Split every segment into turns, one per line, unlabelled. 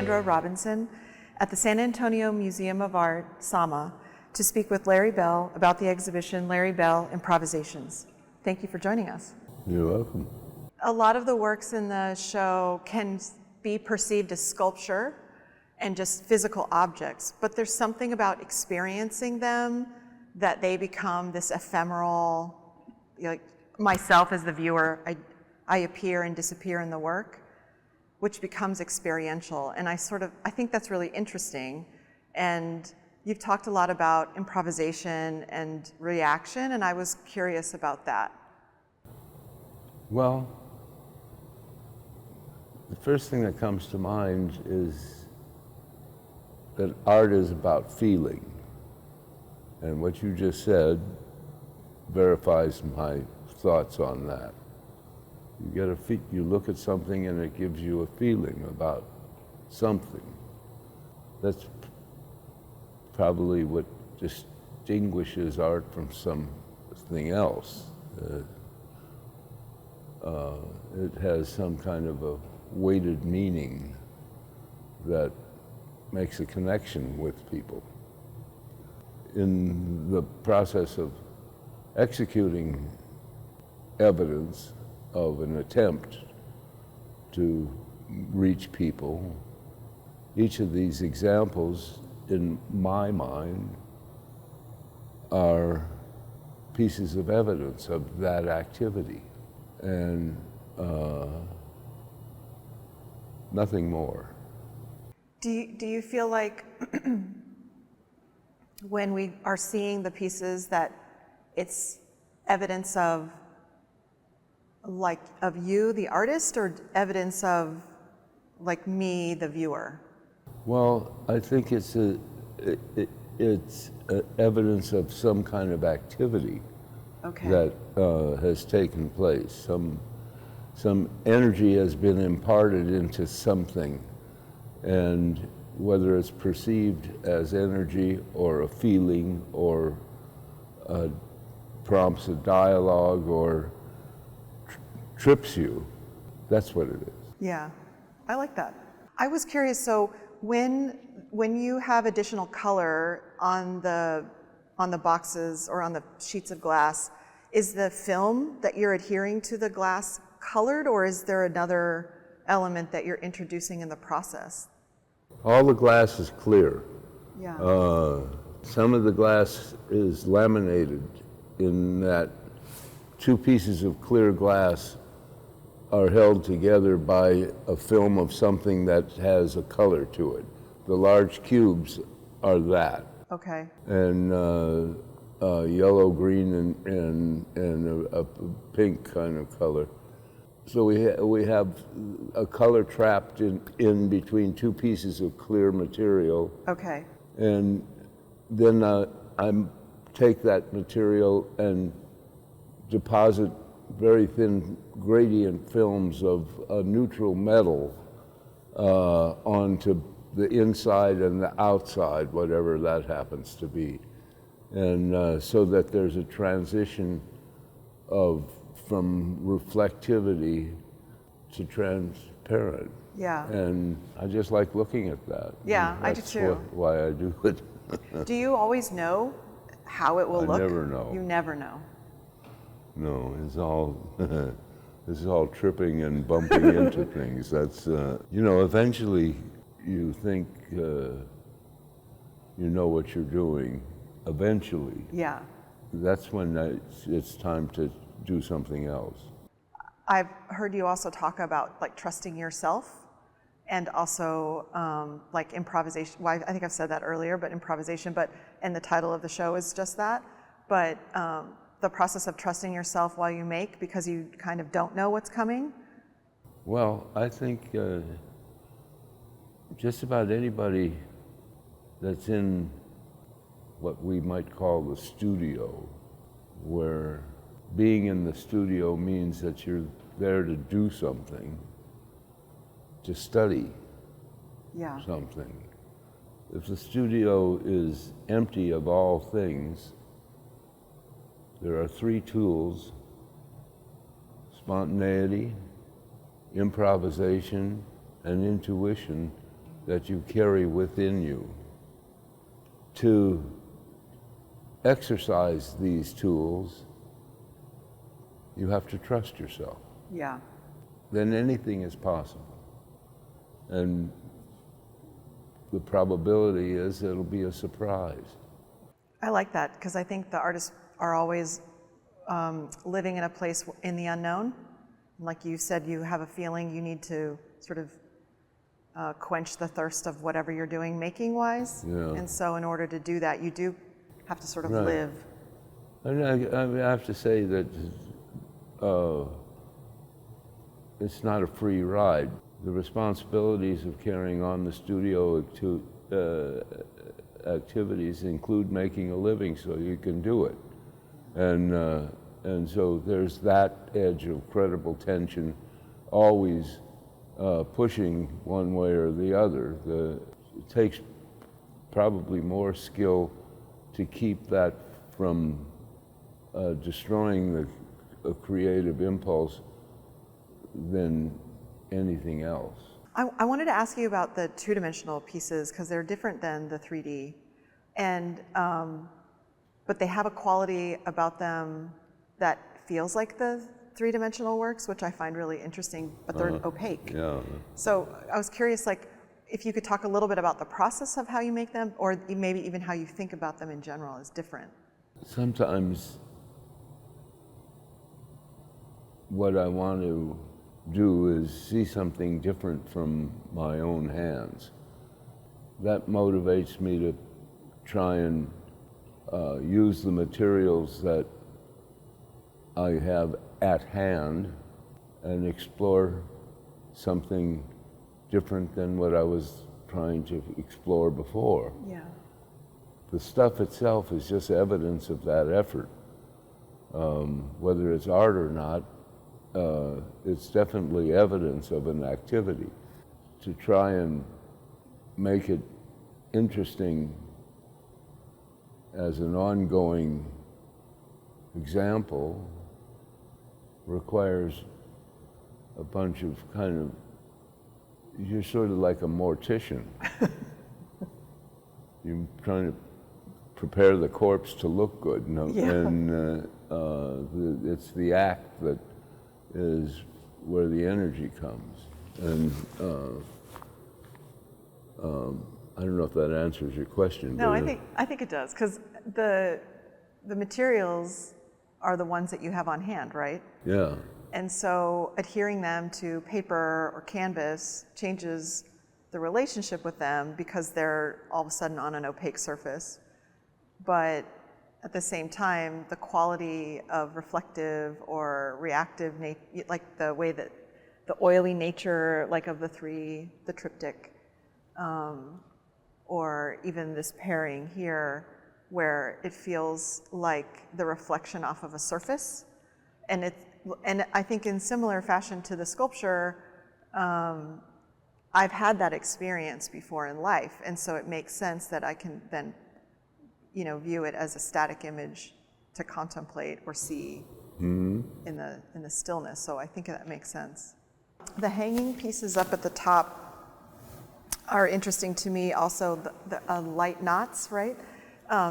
Alexandra Robinson at the San Antonio Museum of Art, SAMA, to speak with Larry Bell about the exhibition Larry Bell Improvisations. Thank you for joining us.
You're welcome.
A lot of the works in the show can be perceived as sculpture and just physical objects, but there's something about experiencing them that they become this ephemeral, like myself as the viewer, I appear and disappear in the work, which becomes experiential. And I think that's really interesting. And you've talked a lot about improvisation and reaction, and I was curious about that.
Well, the first thing that comes to mind is that art is about feeling. And what you just said verifies my thoughts on that. You look at something and it gives you a feeling about something. That's probably what distinguishes art from something else. It has some kind of a weighted meaning that makes a connection with people. In the process of executing evidence of an attempt to reach people, each of these examples, in my mind, are pieces of evidence of that activity, and nothing more.
Do you feel like when we are seeing the pieces that it's evidence of you, the artist, or evidence of like me, the viewer?
Well, I think it's evidence of some kind of activity that has taken place. Some energy has been imparted into something, and whether it's perceived as energy or a feeling or prompts a dialogue or trips you, that's what it is.
Yeah, I like that. I was curious, so when you have additional color on the boxes or on the sheets of glass, is the film that you're adhering to the glass colored, or is there another element that you're introducing in the process?
All the glass is clear.
Yeah.
Some of the glass is laminated in that two pieces of clear glass are held together by a film of something that has a color to it. The large cubes are that.
Okay.
And yellow, green, and a pink kind of color. So we have a color trapped in between two pieces of clear material.
Okay.
And then I take that material and deposit very thin gradient films of a neutral metal onto the inside and the outside, whatever that happens to be. And so that there's a transition from reflectivity to transparent.
Yeah.
And I just like looking at that.
Yeah, I do too.
That's why I do it.
Do you always know how it will look?
I never know.
You never know.
No, this is all tripping and bumping into things. That's, eventually you think you know what you're doing. Eventually.
Yeah.
That's when it's time to do something else.
I've heard you also talk about like trusting yourself, and also like improvisation. Well, I think I've said that earlier, but improvisation, and the title of the show is just that. But the process of trusting yourself while you make, because you kind of don't know what's coming.
Well, I think just about anybody that's in what we might call the studio, where being in the studio means that you're there to do something, to study something. If the studio is empty of all things, there are three tools: spontaneity, improvisation, and intuition that you carry within you. To exercise these tools, you have to trust yourself.
Yeah.
Then anything is possible. And the probability is it'll be a surprise.
I like that because I think the artists are always living in a place in the unknown. Like you said, you have a feeling you need to sort of quench the thirst of whatever you're doing making-wise.
Yeah.
And so in order to do that, you do have to sort of
Right.
live.
And I have to say that it's not a free ride. The responsibilities of carrying on the studio activities include making a living so you can do it. And so there's that edge of credible tension always pushing one way or the other. It takes probably more skill to keep that from destroying a creative impulse than anything else.
I wanted to ask you about the two-dimensional pieces because they're different than the 3D, and but they have a quality about them that feels like the three-dimensional works, which I find really interesting. But they're opaque.
Yeah.
So I was curious, like, if you could talk a little bit about the process of how you make them, or maybe even how you think about them in general is different.
Sometimes what I want to do is see something different from my own hands. That motivates me to try and use the materials that I have at hand and explore something different than what I was trying to explore before.
Yeah.
The stuff itself is just evidence of that effort. Whether it's art or not, it's definitely evidence of an activity. To try and make it interesting as an ongoing example requires a bunch of you're sort of like a mortician. You're trying to prepare the corpse to look good,
Yeah.
and it's the act that is where the energy comes. And I don't know if that answers your question.
No, I think it does, because the materials are the ones that you have on hand, right?
Yeah.
And so adhering them to paper or canvas changes the relationship with them because they're all of a sudden on an opaque surface. But at the same time, the quality of reflective or reactive, like the way that the oily nature, like of the triptych, or even this pairing here, where it feels like the reflection off of a surface. And I think in similar fashion to the sculpture, I've had that experience before in life, and so it makes sense that I can then, view it as a static image to contemplate or see in the stillness. So I think that makes sense. The hanging pieces up at the top are interesting to me. Also, the light knots, right?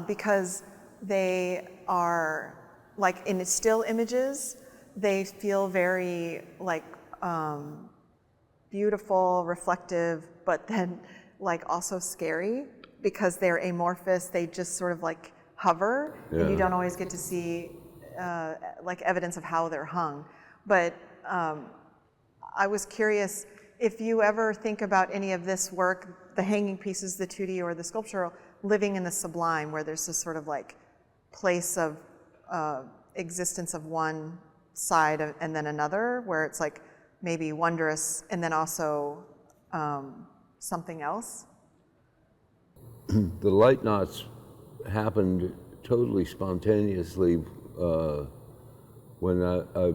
Because they are like in still images. They feel very like beautiful, reflective, but then like also scary because they're amorphous. They just sort of like hover, and you don't always get to see like evidence of how they're hung. But I was curious if you ever think about any of this work, the hanging pieces, the 2D or the sculptural, living in the sublime, where there's this sort of like place of existence of one side and then another, where it's like maybe wondrous and then also something else?
The light knots happened totally spontaneously when I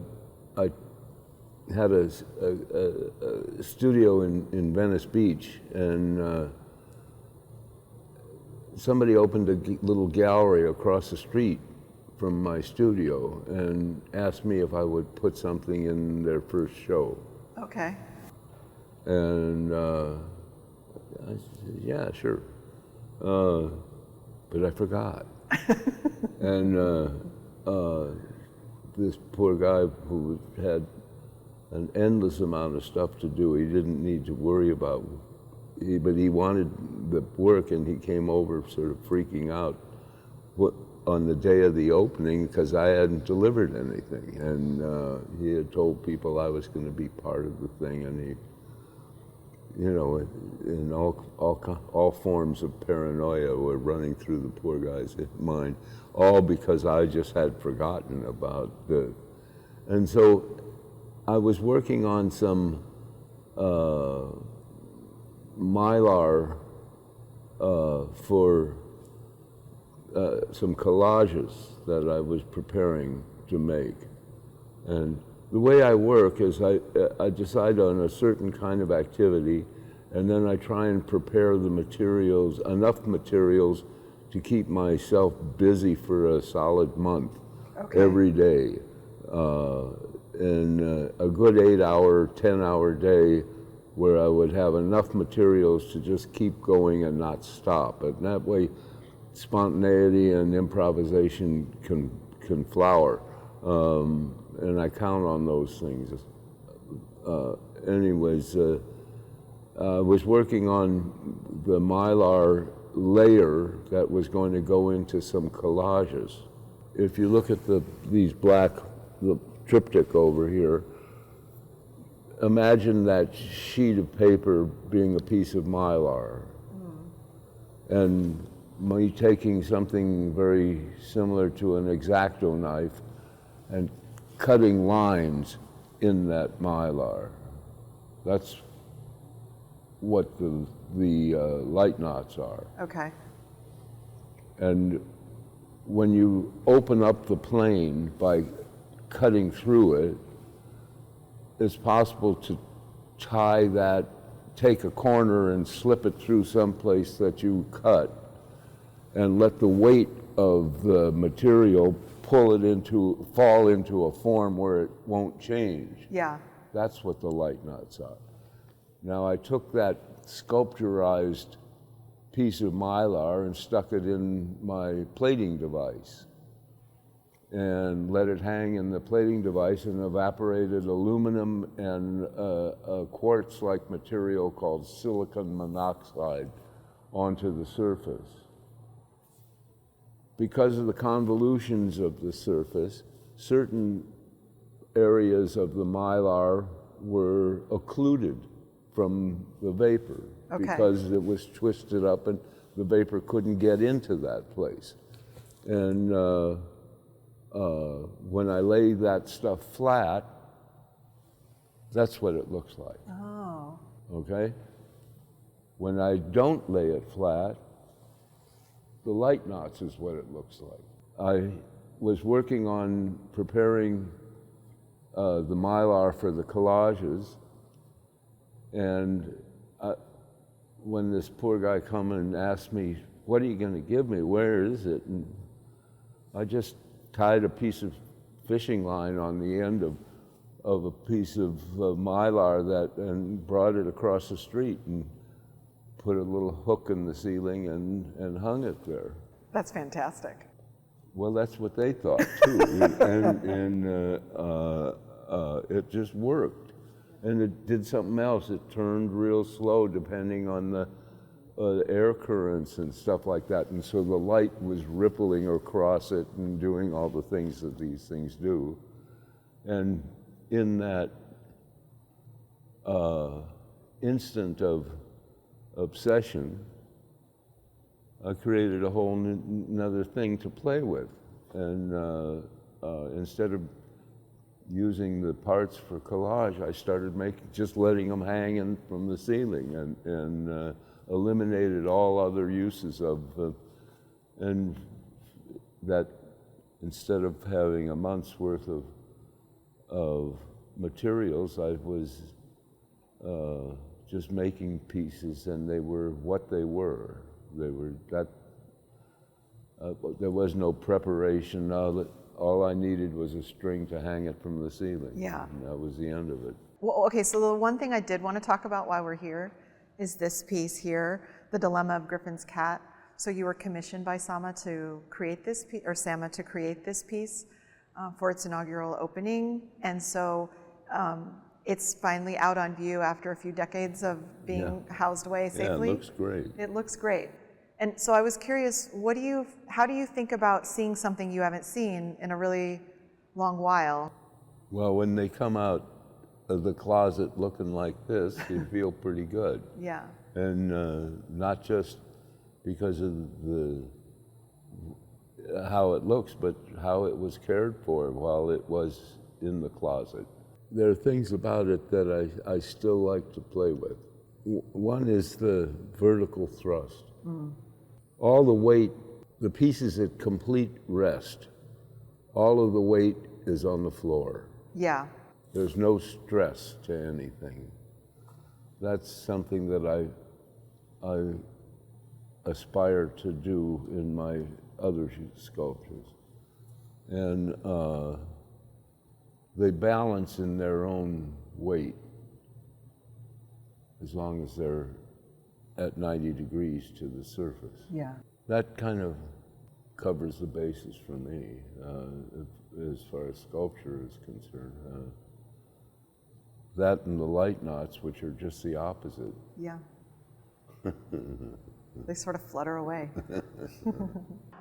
had a studio in Venice Beach, and somebody opened a little gallery across the street from my studio and asked me if I would put something in their first show.
Okay.
And I said, yeah, sure. But I forgot. And this poor guy who had an endless amount of stuff to do, he didn't need to worry about, but he wanted the work, and he came over sort of freaking out on the day of the opening because I hadn't delivered anything. And he had told people I was going to be part of the thing, and he, you know, in all forms of paranoia were running through the poor guy's mind, all because I just had forgotten about the, and so I was working on some mylar for some collages that I was preparing to make. And the way I work is I decide on a certain kind of activity, and then I try and prepare the materials, enough materials to keep myself busy for a solid month, every day. And a good 8-hour, 10-hour day where I would have enough materials to just keep going and not stop. And that way, spontaneity and improvisation can flower. And I count on those things. Anyways, I was working on the mylar layer that was going to go into some collages. If you look at the triptych over here, imagine that sheet of paper being a piece of mylar. And me taking something very similar to an X-Acto knife and cutting lines in that mylar. That's what the light knots are.
Okay.
And when you open up the plane by cutting through it, it's possible to tie that, take a corner and slip it through someplace that you cut, and let the weight of the material fall into a form where it won't change.
Yeah.
That's what the light knots are. Now I took that sculpturized piece of mylar and stuck it in my plating device and let it hang in the plating device and evaporated aluminum and a quartz-like material called silicon monoxide onto the surface. Because of the convolutions of the surface, certain areas of the mylar were occluded from the vapor because it was twisted up and the vapor couldn't get into that place. And when I lay that stuff flat, that's what it looks like.
Oh.
Okay? When I don't lay it flat, the light knots is what it looks like. I was working on preparing the mylar for the collages, and when this poor guy come and asked me, what are you going to give me? Where is it? And I just tied a piece of fishing line on the end of a piece of mylar and brought it across the street and put a little hook in the ceiling and hung it there.
That's fantastic.
Well, that's what they thought too. and it just worked. And it did something else. It turned real slow depending on the air currents and stuff like that. And so the light was rippling across it and doing all the things that these things do. And in that instant of obsession, I created a whole another thing to play with. And instead of using the parts for collage, I started just letting them hang in from the ceiling and eliminated all other uses of, and that instead of having a month's worth of materials, I was just making pieces, and they were what they were. They were that, there was no preparation. All I needed was a string to hang it from the ceiling.
Yeah.
And that was the end of it.
Well, okay, so the one thing I did want to talk about while we're here is this piece here, The Dilemma of Griffin's Cat. So you were commissioned by Sama to create this piece, or Sama to create this piece for its inaugural opening. And so it's finally out on view after a few decades of being housed away safely.
Yeah, it looks great.
It looks great. And so I was curious, how do you think about seeing something you haven't seen in a really long while?
Well, when they come out of the closet looking like this, you feel pretty good.
Yeah.
And not just because of how it looks, but how it was cared for while it was in the closet. There are things about it that I still like to play with. One is the vertical thrust. All the weight, the piece is at complete rest. All of the weight is on the floor.
Yeah.
There's no stress to anything. That's something that I aspire to do in my other sculptures. And they balance in their own weight as long as they're at 90 degrees to the surface.
Yeah.
That kind of covers the basis for me as far as sculpture is concerned. That and the light knots, which are just the opposite.
Yeah. They sort of flutter away.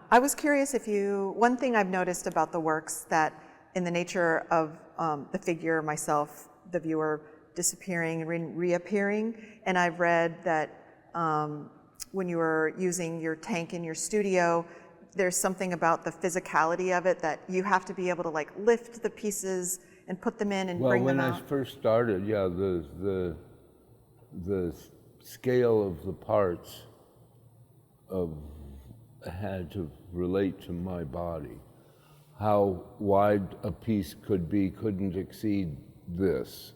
I was curious one thing I've noticed about the works that in the nature of the figure, myself, the viewer, disappearing and reappearing, and I've read that when you were using your tank in your studio, there's something about the physicality of it that you have to be able to like lift the pieces and put them in and bring them out.
Well, when I first started, yeah, the scale of the parts had to relate to my body. How wide a piece could be couldn't exceed this,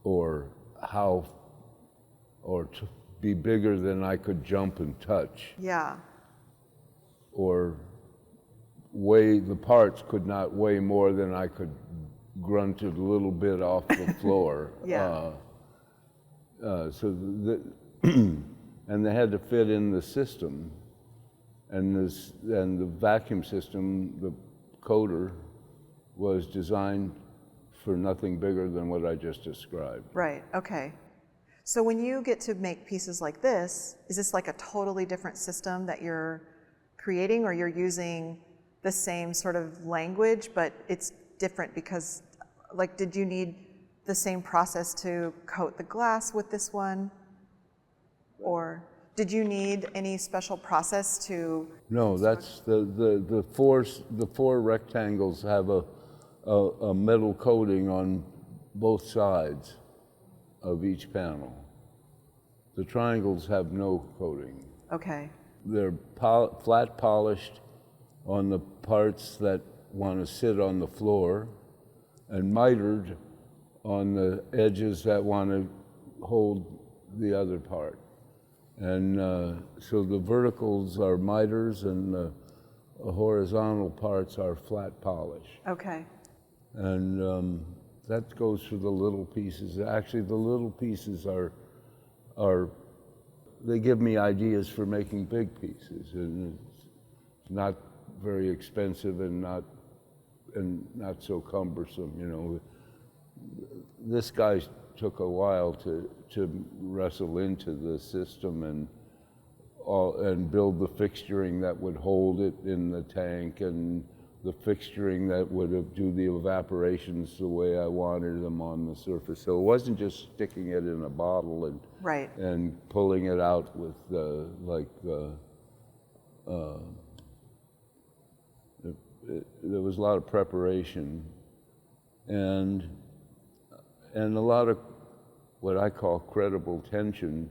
or to be bigger than I could jump and touch.
Yeah.
Or the parts could not weigh more than I could grunt it a little bit off the floor.
Yeah.
And they had to fit in the system, and the vacuum system, the coder, was designed for nothing bigger than what I just described.
Right, okay. So when you get to make pieces like this, is this like a totally different system that you're creating, or you're using the same sort of language, but it's different because, like, did you need the same process to coat the glass with this one? Or did you need any special process to?
No, that's the four rectangles have a metal coating on both sides of each panel. The triangles have no coating.
Okay.
They're flat polished on the parts that want to sit on the floor, and mitered on the edges that want to hold the other part. And so the verticals are miters, and the horizontal parts are flat polish.
Okay.
And that goes for the little pieces. Actually, the little pieces they give me ideas for making big pieces, and it's not very expensive and not so cumbersome. You know, this guy took a while to wrestle into the system and build the fixturing that would hold it in the tank, and the fixturing that would do the evaporations the way I wanted them on the surface. So it wasn't just sticking it in a bottle and
Right.
and pulling it out with there was a lot of preparation and a lot of what I call credible tension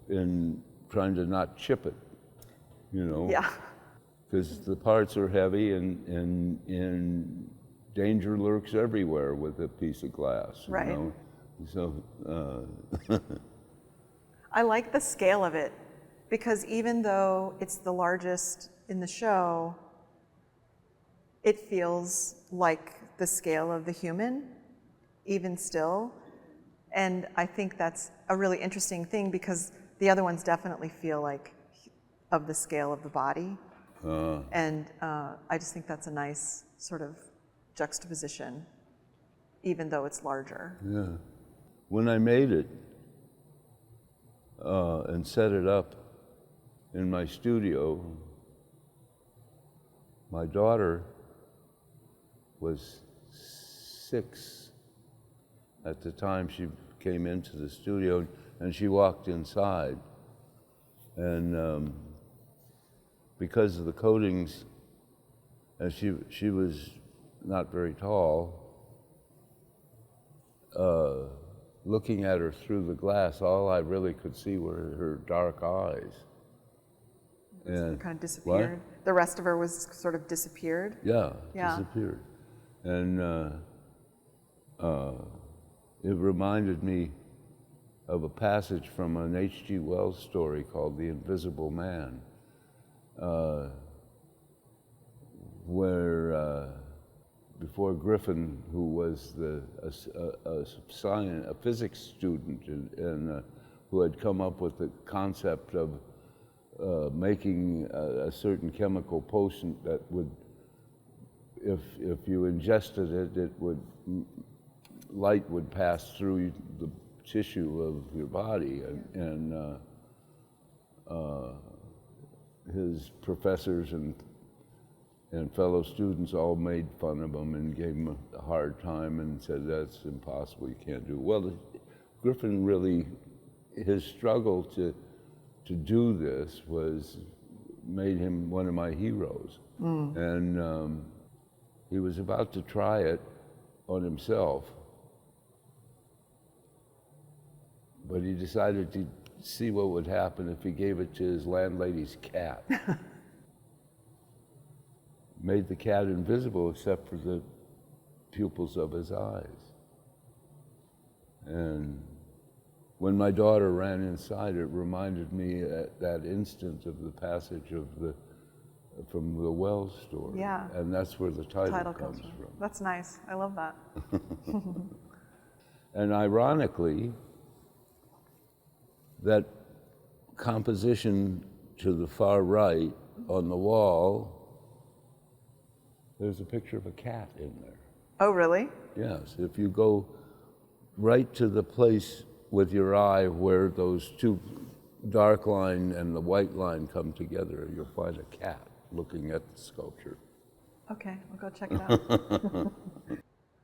in trying to not chip it, you know.
Yeah.
Because the parts are heavy and danger lurks everywhere with a piece of glass.
Right.
You know? So.
I like the scale of it, because even though it's the largest in the show, it feels like the scale of the human, even still. And I think that's a really interesting thing because the other ones definitely feel like of the scale of the body. And I just think that's a nice sort of juxtaposition, even though it's larger.
Yeah. When I made it and set it up in my studio, my daughter was 6 at the time she came into the studio, and she walked inside. And because of the coatings, and she was not very tall, looking at her through the glass, all I really could see were her dark eyes. And
kind of disappeared.
What?
The rest of her was sort of disappeared.
Yeah,
Yeah.
disappeared. And it reminded me of a passage from an H.G. Wells story called The Invisible Man, where before Griffin, who was a physics student and who had come up with the concept of making a certain chemical potent that would, if you ingested it, light would pass through the tissue of your body, and his professors and fellow students all made fun of him and gave him a hard time and said, that's impossible, you can't do it. Well, Griffin really, his struggle to do this made him one of my heroes. And he was about to try it on himself, but he decided to see what would happen if he gave it to his landlady's cat. Made the cat invisible except for the pupils of his eyes. And when my daughter ran inside, it reminded me at that instant of the passage from the Wells story.
Yeah.
And that's where the title comes from.
That's nice. I love that.
And ironically, that composition to the far right on the wall, there's a picture of a cat in there.
Oh, really?
Yes, if you go right to the place with your eye where those two dark line and the white line come together, you'll find a cat looking at the sculpture.
Okay, I'll go check it out.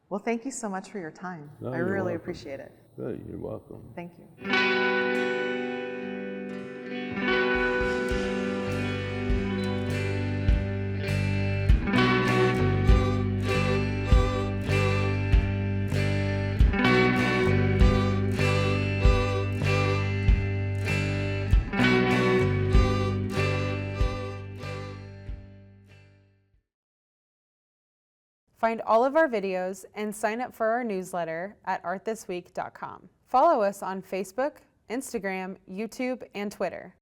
Well, thank you so much for your time.
No,
I
you're
really
welcome.
appreciate it.
Good, you're welcome.
Thank you.
Find all of our videos and sign up for our newsletter at artthisweek.com. Follow us on Facebook, Instagram, YouTube, and Twitter.